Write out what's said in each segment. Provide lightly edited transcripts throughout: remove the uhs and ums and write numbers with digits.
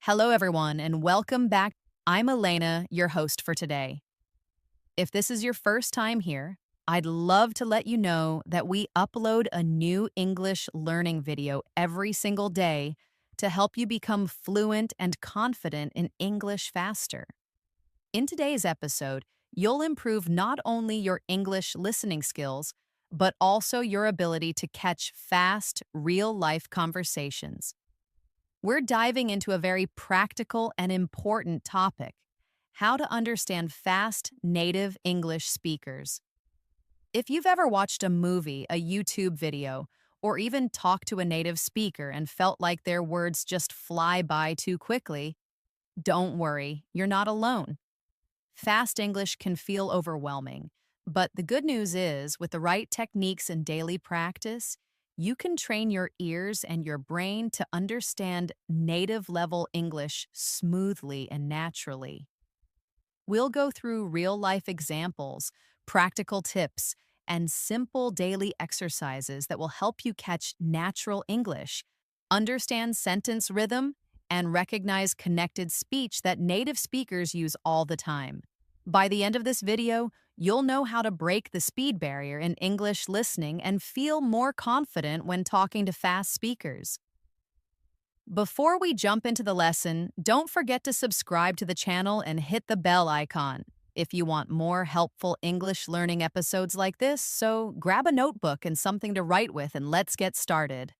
Hello, everyone, and welcome back. I'm Elena, your host for today. If this is your first time here, I'd love to let you know that we upload a new English learning video every single day to help you become fluent and confident in English faster. In today's episode, you'll improve not only your English listening skills, but also your ability to catch fast, real life conversations. We're diving into a very practical and important topic: how to understand fast native English speakers. If you've ever watched a movie, a YouTube video, or even talked to a native speaker and felt like their words just fly by too quickly, don't worry, you're not alone. Fast English can feel overwhelming, but the good news is, with the right techniques and daily practice, you can train your ears and your brain to understand native level English smoothly and naturally. We'll go through real life examples, practical tips, and simple daily exercises that will help you catch natural English, understand sentence rhythm, and recognize connected speech that native speakers use all the time. By the end of this video, you'll know how to break the speed barrier in English listening and feel more confident when talking to fast speakers. Before we jump into the lesson, don't forget to subscribe to the channel and hit the bell icon if you want more helpful English learning episodes like this. So grab a notebook and something to write with, and let's get started.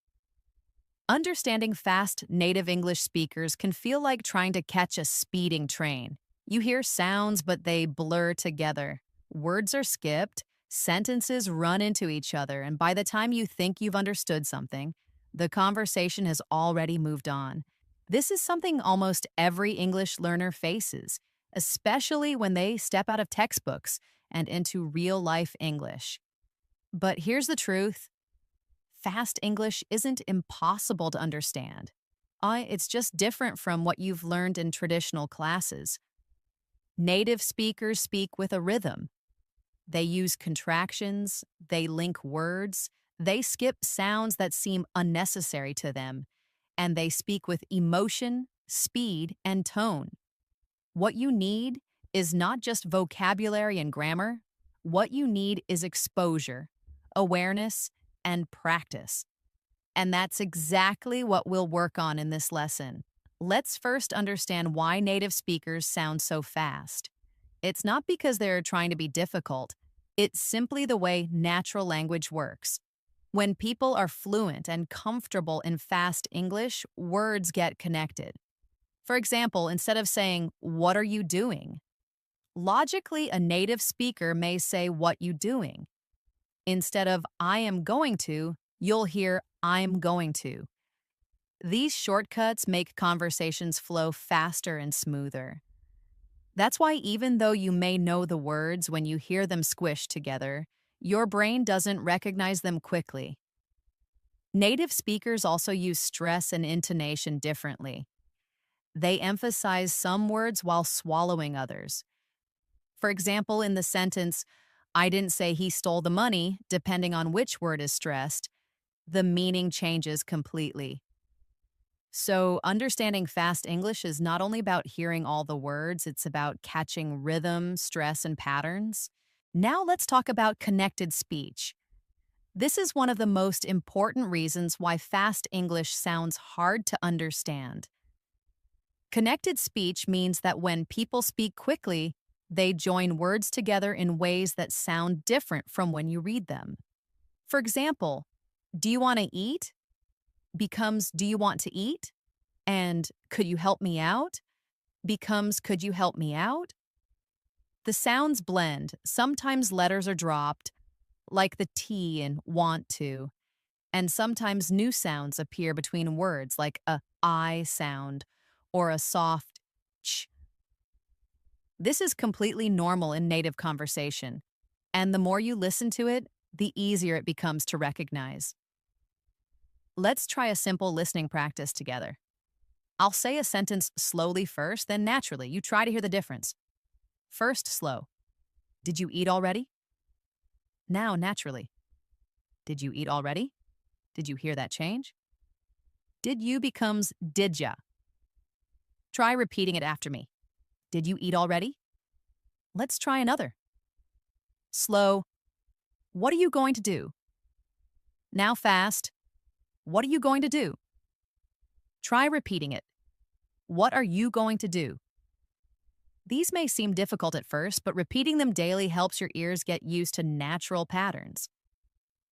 Understanding fast native English speakers can feel like trying to catch a speeding train. You hear sounds, but they blur together. Words are skipped, sentences run into each other, and by the time you think you've understood something, the conversation has already moved on. This is something almost every English learner faces, especially when they step out of textbooks and into real-life English. But here's the truth: fast English isn't impossible to understand. It's just different from what you've learned in traditional classes. Native speakers speak with a rhythm. They use contractions, they link words, they skip sounds that seem unnecessary to them, and they speak with emotion, speed, and tone. What you need is not just vocabulary and grammar. What you need is exposure, awareness, and practice. And that's exactly what we'll work on in this lesson. Let's first understand why native speakers sound so fast. It's not because they're trying to be difficult. It's simply the way natural language works. When people are fluent and comfortable in fast English, words get connected. For example, instead of saying, "What are you doing?" logically, a native speaker may say, "What you doing?" Instead of "I am going to," you'll hear "I'm going to." These shortcuts make conversations flow faster and smoother. That's why, even though you may know the words, when you hear them squished together, your brain doesn't recognize them quickly. Native speakers also use stress and intonation differently. They emphasize some words while swallowing others. For example, in the sentence, "I didn't say he stole the money," depending on which word is stressed, the meaning changes completely. So, understanding fast English is not only about hearing all the words, it's about catching rhythm, stress, and patterns. Now, let's talk about connected speech. This is one of the most important reasons why fast English sounds hard to understand. Connected speech means that when people speak quickly, they join words together in ways that sound different from when you read them. For example, "Do you want to eat?" becomes "Do you want to eat?" And "Could you help me out?" becomes "Could you help me out?" The sounds blend. Sometimes letters are dropped, like the T in "want to," and sometimes new sounds appear between words, like a I sound or a soft ch. This is completely normal in native conversation, and the more you listen to it, the easier it becomes to recognize. Let's try a simple listening practice together. I'll say a sentence slowly first, then naturally. You try to hear the difference. First, slow. "Did you eat already?" Now, naturally. "Did you eat already?" Did you hear that change? "Did you" becomes "did ya." Try repeating it after me. Did you eat already? Let's try another. Slow. What are you going to do? Now fast. What are you going to do? Try repeating it. What are you going to do? These may seem difficult at first, but repeating them daily helps your ears get used to natural patterns.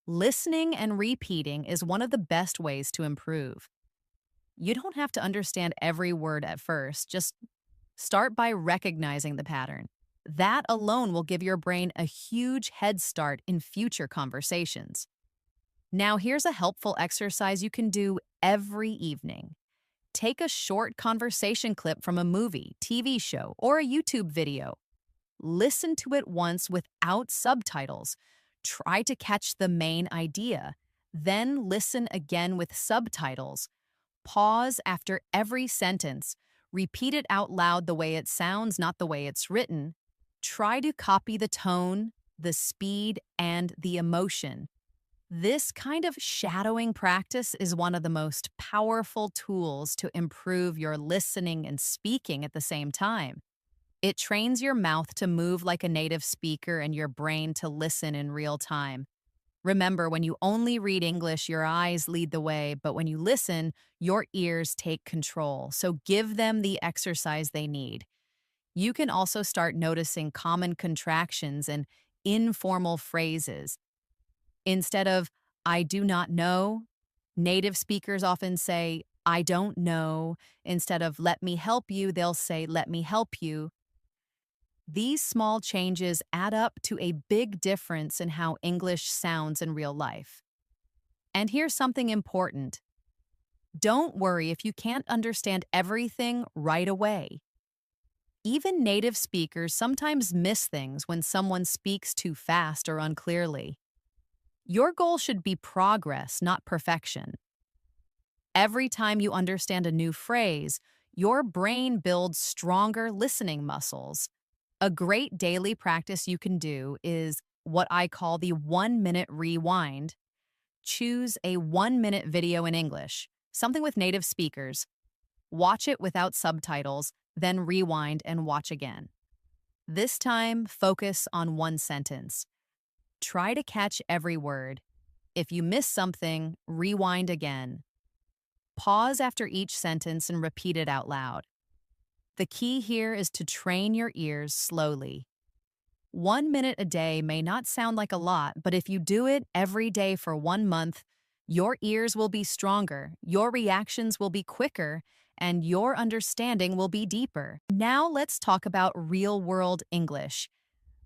Listening and repeating is one of the best ways to improve. You don't have to understand every word at first, just start by recognizing the pattern. That alone will give your brain a huge head start in future conversations. Now, here's a helpful exercise you can do every evening. Take a short conversation clip from a movie, TV show, or a YouTube video. Listen to it once without subtitles. Try to catch the main idea. Then listen again with subtitles. Pause after every sentence. Repeat it out loud the way it sounds, not the way it's written. Try to copy the tone, the speed, and the emotion. This kind of shadowing practice is one of the most powerful tools to improve your listening and speaking at the same time. It trains your mouth to move like a native speaker and your brain to listen in real time. Remember, when you only read English, your eyes lead the way, but when you listen, your ears take control. So give them the exercise they need. You can also start noticing common contractions and informal phrases. Instead of, I do not know, native speakers often say, I don't know. Instead of, let me help you, they'll say, let me help you. These small changes add up to a big difference in how English sounds in real life. And here's something important. Don't worry if you can't understand everything right away. Even native speakers sometimes miss things when someone speaks too fast or unclearly. Your goal should be progress, not perfection. Every time you understand a new phrase, your brain builds stronger listening muscles. A great daily practice you can do is what I call the 1-minute rewind. Choose a 1-minute video in English, something with native speakers. Watch it without subtitles, then rewind and watch again. This time, focus on one sentence. Try to catch every word. If you miss something, rewind again. Pause after each sentence and repeat it out loud. The key here is to train your ears slowly. 1 minute a day may not sound like a lot, but if you do it every day for 1 month, your ears will be stronger, your reactions will be quicker, and your understanding will be deeper. Now let's talk about real-world English,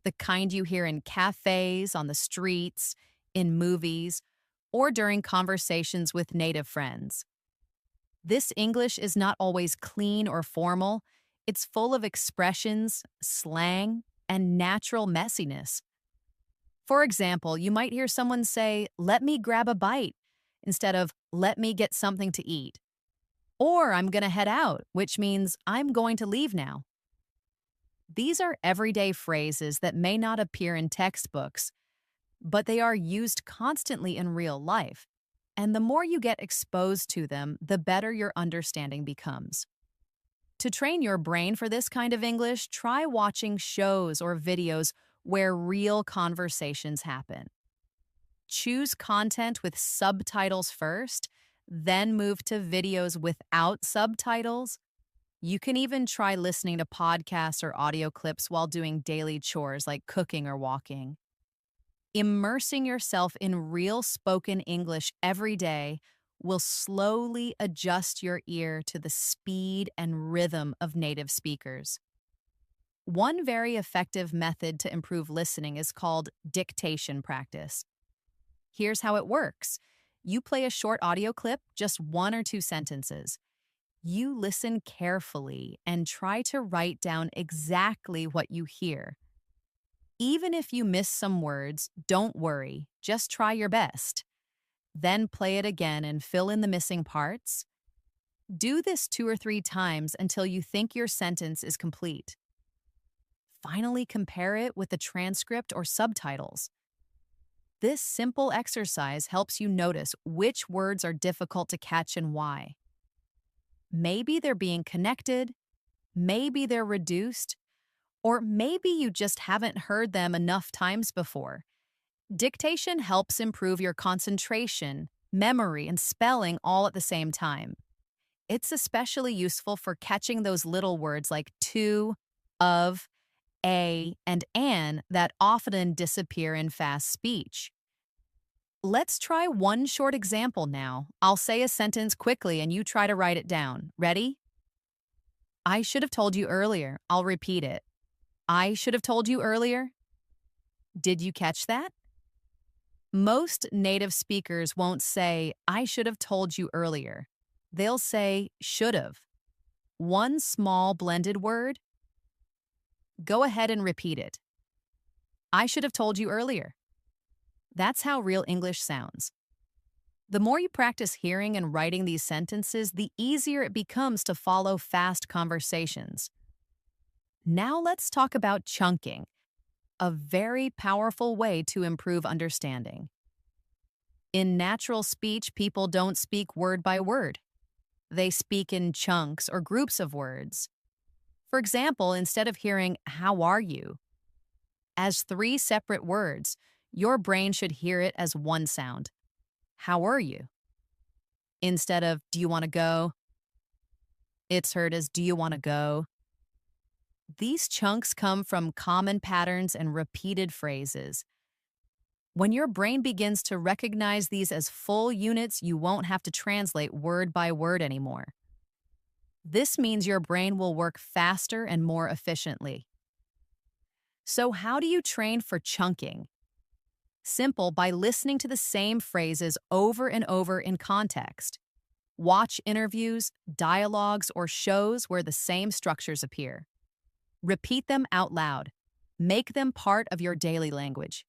the kind you hear in cafes, on the streets, in movies, or during conversations with native friends. This English is not always clean or formal. It's full of expressions, slang, and natural messiness. For example, you might hear someone say, let me grab a bite, instead of, let me get something to eat. Or I'm gonna head out, which means I'm going to leave now. These are everyday phrases that may not appear in textbooks, but they are used constantly in real life. And the more you get exposed to them, the better your understanding becomes. To train your brain for this kind of English, try watching shows or videos where real conversations happen. Choose content with subtitles first, then move to videos without subtitles. You can even try listening to podcasts or audio clips while doing daily chores like cooking or walking. Immersing yourself in real spoken English every day will slowly adjust your ear to the speed and rhythm of native speakers. One very effective method to improve listening is called dictation practice. Here's how it works. You play a short audio clip, just 1 or 2 sentences. You listen carefully and try to write down exactly what you hear. Even if you miss some words, don't worry, just try your best. Then play it again and fill in the missing parts. Do this 2 or 3 times until you think your sentence is complete. Finally, compare it with the transcript or subtitles. This simple exercise helps you notice which words are difficult to catch and why. Maybe they're being connected, maybe they're reduced, or maybe you just haven't heard them enough times before. Dictation helps improve your concentration, memory, and spelling all at the same time. It's especially useful for catching those little words like to, of, a, and an that often disappear in fast speech. Let's try one short example now. I'll say a sentence quickly and you try to write it down. Ready? I should have told you earlier. I'll repeat it. I should have told you earlier. Did you catch that? Most native speakers won't say, I should have told you earlier. They'll say, should have. One small blended word. Go ahead and repeat it. I should have told you earlier. That's how real English sounds. The more you practice hearing and writing these sentences, the easier it becomes to follow fast conversations. Now let's talk about chunking, a very powerful way to improve understanding. In natural speech, people don't speak word by word. They speak in chunks or groups of words. For example, instead of hearing, how are you? As three separate words, your brain should hear it as one sound. How are you? Instead of, do you want to go? It's heard as, do you want to go? These chunks come from common patterns and repeated phrases. When your brain begins to recognize these as full units, you won't have to translate word by word anymore. This means your brain will work faster and more efficiently. So how do you train for chunking? Simple, by listening to the same phrases over and over in context. Watch interviews, dialogues, or shows where the same structures appear. Repeat them out loud. Make them part of your daily language.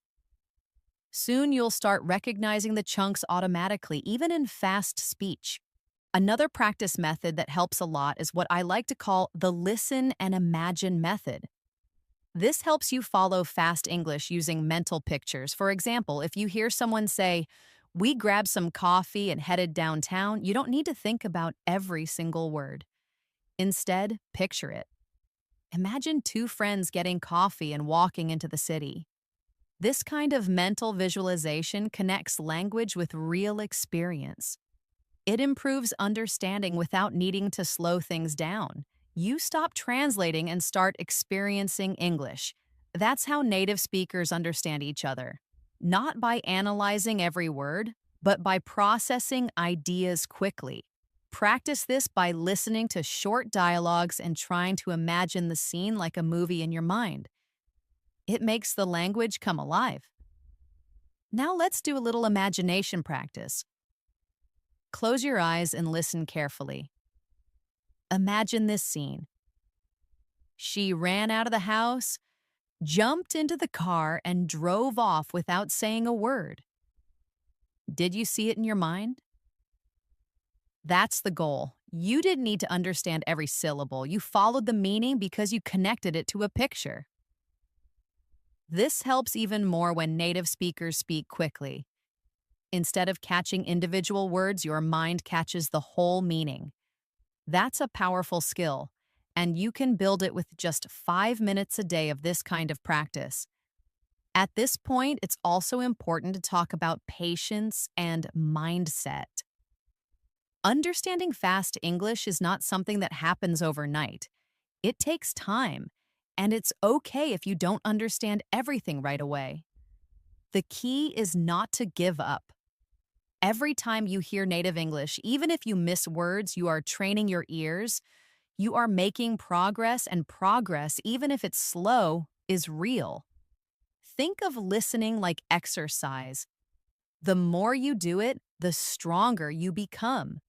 Soon you'll start recognizing the chunks automatically, even in fast speech. Another practice method that helps a lot is what I like to call the listen and imagine method. This helps you follow fast English using mental pictures. For example, if you hear someone say, we grabbed some coffee and headed downtown, you don't need to think about every single word. Instead, picture it. Imagine two friends getting coffee and walking into the city. This kind of mental visualization connects language with real experience. It improves understanding without needing to slow things down. You stop translating and start experiencing English. That's how native speakers understand each other. Not by analyzing every word, but by processing ideas quickly. Practice this by listening to short dialogues and trying to imagine the scene like a movie in your mind. It makes the language come alive. Now let's do a little imagination practice. Close your eyes and listen carefully. Imagine this scene. She ran out of the house, jumped into the car, and drove off without saying a word. Did you see it in your mind? That's the goal. You didn't need to understand every syllable. You followed the meaning because you connected it to a picture. This helps even more when native speakers speak quickly. Instead of catching individual words, your mind catches the whole meaning. That's a powerful skill, and you can build it with just 5 minutes a day of this kind of practice. At this point, it's also important to talk about patience and mindset. Understanding fast English is not something that happens overnight. It takes time, and it's okay if you don't understand everything right away. The key is not to give up. Every time you hear native English, even if you miss words, you are training your ears. You are making progress, and progress, even if it's slow, is real. Think of listening like exercise. The more you do it, the stronger you become.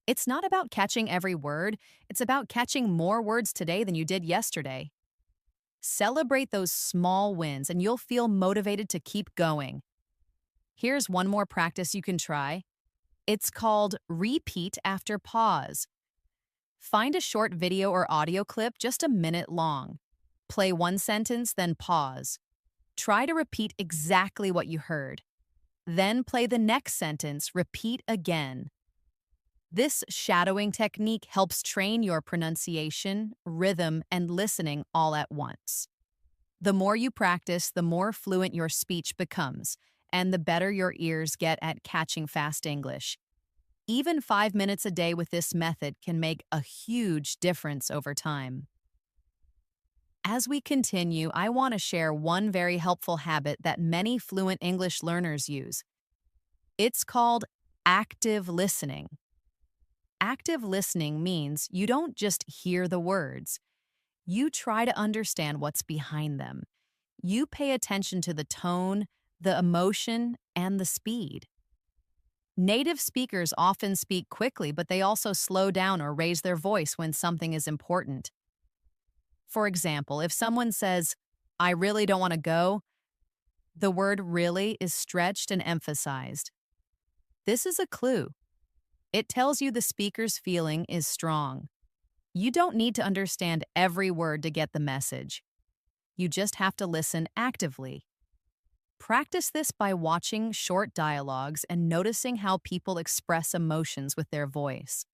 It's not about catching every word, it's about catching more words today than you did yesterday. Celebrate those small wins, and you'll feel motivated to keep going. Here's one more practice you can try. It's called repeat after pause. Find a short video or audio clip just a minute long. Play one sentence, then pause. Try to repeat exactly what you heard. Then play the next sentence, repeat again. This shadowing technique helps train your pronunciation, rhythm, and listening all at once. The more you practice, the more fluent your speech becomes, and the better your ears get at catching fast English. Even 5 minutes a day with this method can make a huge difference over time. As we continue, I want to share one very helpful habit that many fluent English learners use. It's called active listening. Active listening means you don't just hear the words, you try to understand what's behind them. You pay attention to the tone, the emotion, and the speed. Native speakers often speak quickly, but they also slow down or raise their voice when something is important. For example, if someone says, "I really don't want to go," the word really is stretched and emphasized. This is a clue. It tells you the speaker's feeling is strong. You don't need to understand every word to get the message. You just have to listen actively. Practice this by watching short dialogues and noticing how people express emotions with their voice.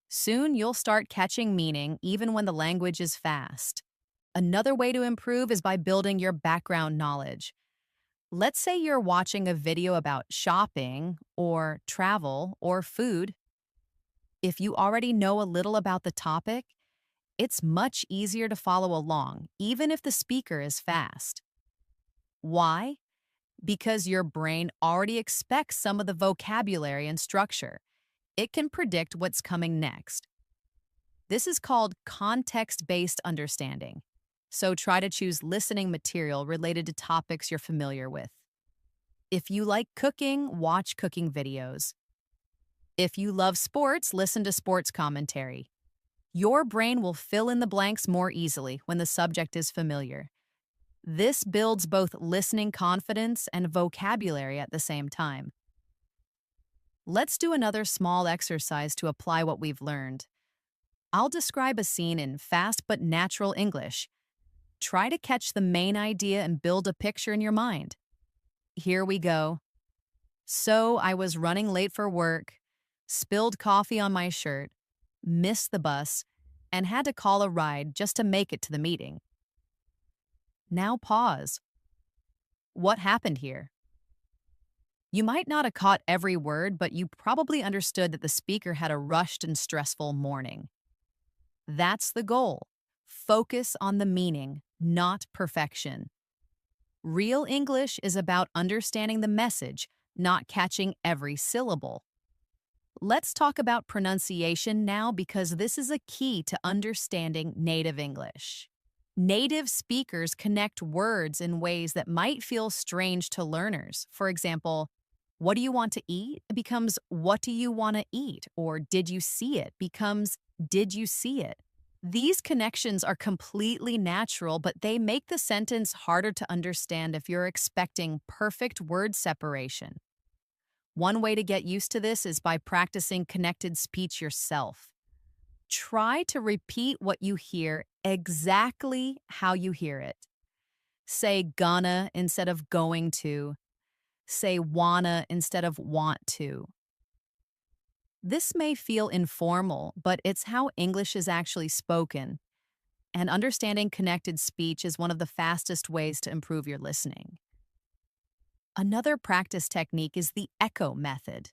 Soon you'll start catching meaning even when the language is fast. Another way to improve is by building your background knowledge. Let's say you're watching a video about shopping or travel or food. If you already know a little about the topic, it's much easier to follow along, even if the speaker is fast. Why? Because your brain already expects some of the vocabulary and structure. It can predict what's coming next. This is called context-based understanding. So try to choose listening material related to topics you're familiar with. If you like cooking, watch cooking videos. If you love sports, listen to sports commentary. Your brain will fill in the blanks more easily when the subject is familiar. This builds both listening confidence and vocabulary at the same time. Let's do another small exercise to apply what we've learned. I'll describe a scene in fast but natural English. Try to catch the main idea and build a picture in your mind. Here we go. So I was running late for work, spilled coffee on my shirt, missed the bus, and had to call a ride just to make it to the meeting. Now pause. What happened here? You might not have caught every word, but you probably understood that the speaker had a rushed and stressful morning. That's the goal. Focus on the meaning, not perfection. Real English is about understanding the message, not catching every syllable. Let's talk about pronunciation now because this is a key to understanding native English. Native speakers connect words in ways that might feel strange to learners. For example, what do you want to eat becomes what do you want to eat, or did you see it becomes did you see it. These connections are completely natural, but they make the sentence harder to understand if you're expecting perfect word separation. One way to get used to this is by practicing connected speech yourself. Try to repeat what you hear exactly how you hear it. Say gonna instead of going to. Say wanna instead of want to. This may feel informal, but it's how English is actually spoken. And understanding connected speech is one of the fastest ways to improve your listening. Another practice technique is the echo method.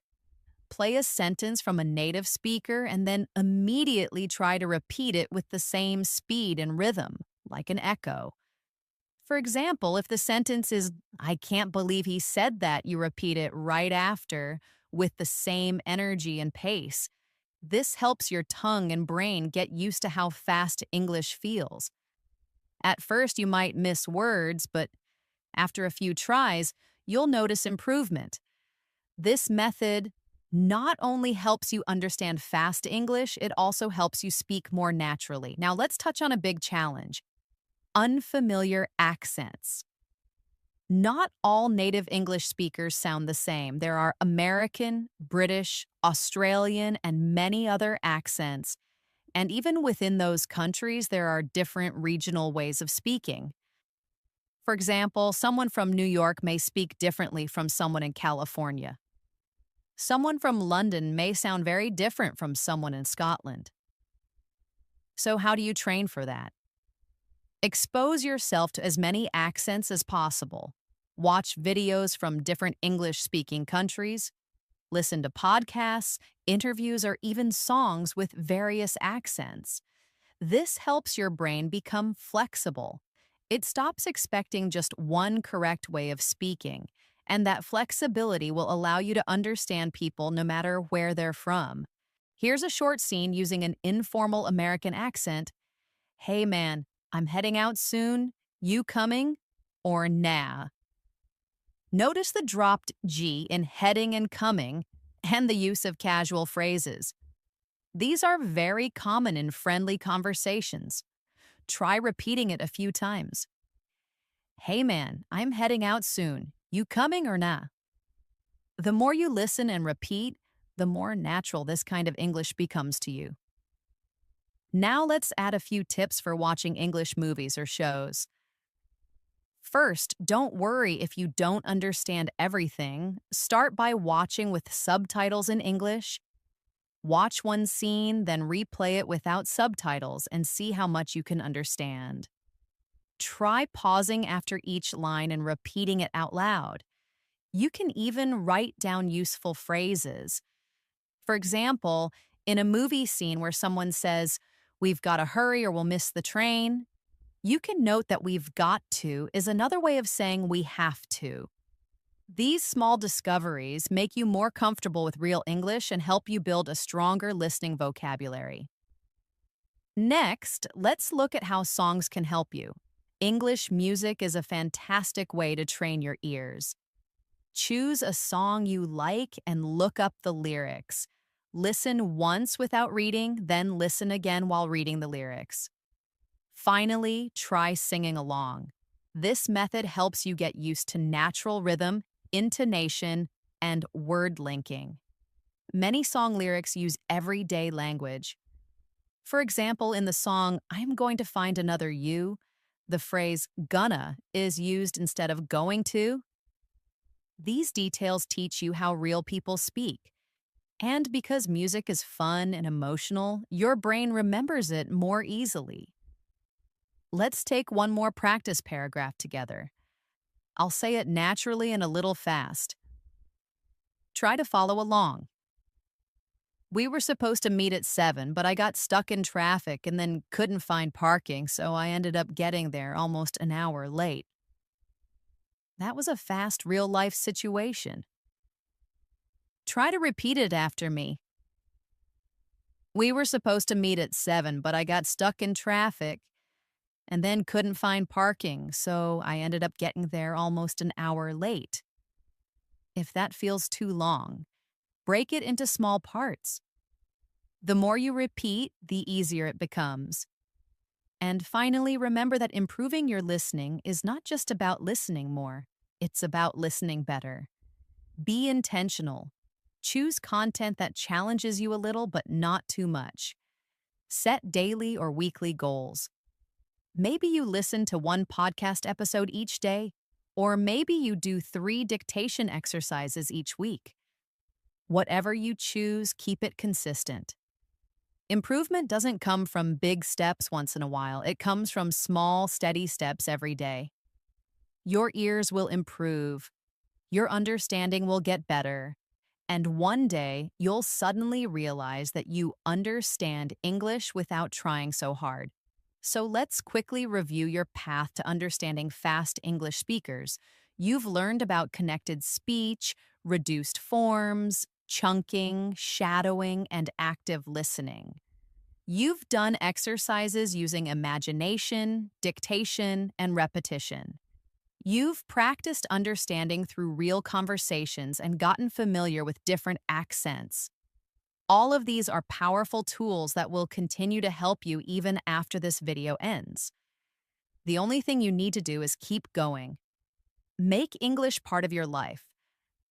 Play a sentence from a native speaker and then immediately try to repeat it with the same speed and rhythm, like an echo. For example, if the sentence is, "I can't believe he said that," you repeat it right after with the same energy and pace. This helps your tongue and brain get used to how fast English feels. At first, you might miss words, but after a few tries, you'll notice improvement. This method not only helps you understand fast English, it also helps you speak more naturally. Now, let's touch on a big challenge: unfamiliar accents. Not all native English speakers sound the same. There are American, British, Australian, and many other accents. And even within those countries, there are different regional ways of speaking. For example, someone from New York may speak differently from someone in California. Someone from London may sound very different from someone in Scotland. So, how do you train for that? Expose yourself to as many accents as possible. Watch videos from different English speaking countries. Listen to podcasts, interviews, or even songs with various accents. This helps your brain become flexible. It stops expecting just one correct way of speaking, and that flexibility will allow you to understand people no matter where they're from. Here's a short scene using an informal American accent. Hey man, I'm heading out soon. You coming? Or nah. Notice the dropped G in heading and coming and the use of casual phrases. These are very common in friendly conversations. Try repeating it a few times. Hey man, I'm heading out soon. You coming or nah? The more you listen and repeat, the more natural this kind of English becomes to you. Now let's add a few tips for watching English movies or shows. First, don't worry if you don't understand everything. Start by watching with subtitles in English. Watch one scene, then replay it without subtitles and see how much you can understand. Try pausing after each line and repeating it out loud. You can even write down useful phrases. For example, in a movie scene where someone says, "We've got to hurry or we'll miss the train," you can note that "we've got to" is another way of saying "we have to." These small discoveries make you more comfortable with real English and help you build a stronger listening vocabulary. Next, let's look at how songs can help you. English music is a fantastic way to train your ears. Choose a song you like and look up the lyrics. Listen once without reading, then listen again while reading the lyrics. Finally, try singing along. This method helps you get used to natural rhythm, intonation, and word linking. Many song lyrics use everyday language. For example, in the song "I'm Going to Find Another You," the phrase "gonna" is used instead of "going to." These details teach you how real people speak. And because music is fun and emotional, your brain remembers it more easily. Let's take one more practice paragraph together. I'll say it naturally and a little fast. Try to follow along. We were supposed to meet at 7, but I got stuck in traffic and then couldn't find parking, so I ended up getting there almost an hour late. That was a fast, real-life situation. Try to repeat it after me. We were supposed to meet at 7, but I got stuck in traffic and then couldn't find parking, so I ended up getting there almost an hour late. If that feels too long, break it into small parts. The more you repeat, the easier it becomes. And finally, remember that improving your listening is not just about listening more, it's about listening better. Be intentional. Choose content that challenges you a little, but not too much. Set daily or weekly goals. Maybe you listen to one podcast episode each day, or maybe you do 3 dictation exercises each week. Whatever you choose, keep it consistent. Improvement doesn't come from big steps once in a while. It comes from small, steady steps every day. Your ears will improve. Your understanding will get better. And one day, you'll suddenly realize that you understand English without trying so hard. So let's quickly review your path to understanding fast English speakers. You've learned about connected speech, reduced forms, chunking, shadowing, and active listening. You've done exercises using imagination, dictation, and repetition. You've practiced understanding through real conversations and gotten familiar with different accents. All of these are powerful tools that will continue to help you even after this video ends. The only thing you need to do is keep going. Make English part of your life.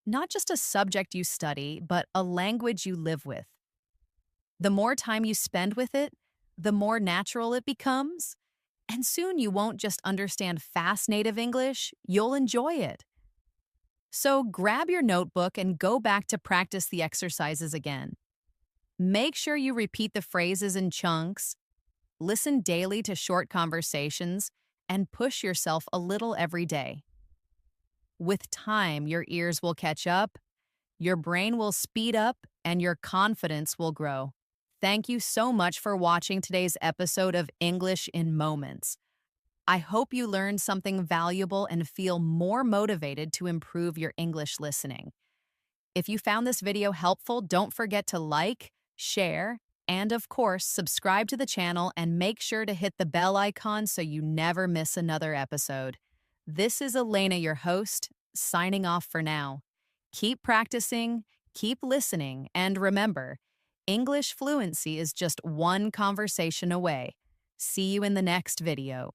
Not just a subject you study, but a language you live with. The more time you spend with it, the more natural it becomes. And soon you won't just understand fast native English, you'll enjoy it. So grab your notebook and go back to practice the exercises again. Make sure you repeat the phrases in chunks, listen daily to short conversations, and push yourself a little every day. With time, your ears will catch up, your brain will speed up, and your confidence will grow. Thank you so much for watching today's episode of English in Moments. I hope you learned something valuable and feel more motivated to improve your English listening. If you found this video helpful, don't forget to like, share, and of course, subscribe to the channel and make sure to hit the bell icon so you never miss another episode. This is Elena, your host, signing off for now. Keep practicing, keep listening, and remember, English fluency is just one conversation away. See you in the next video.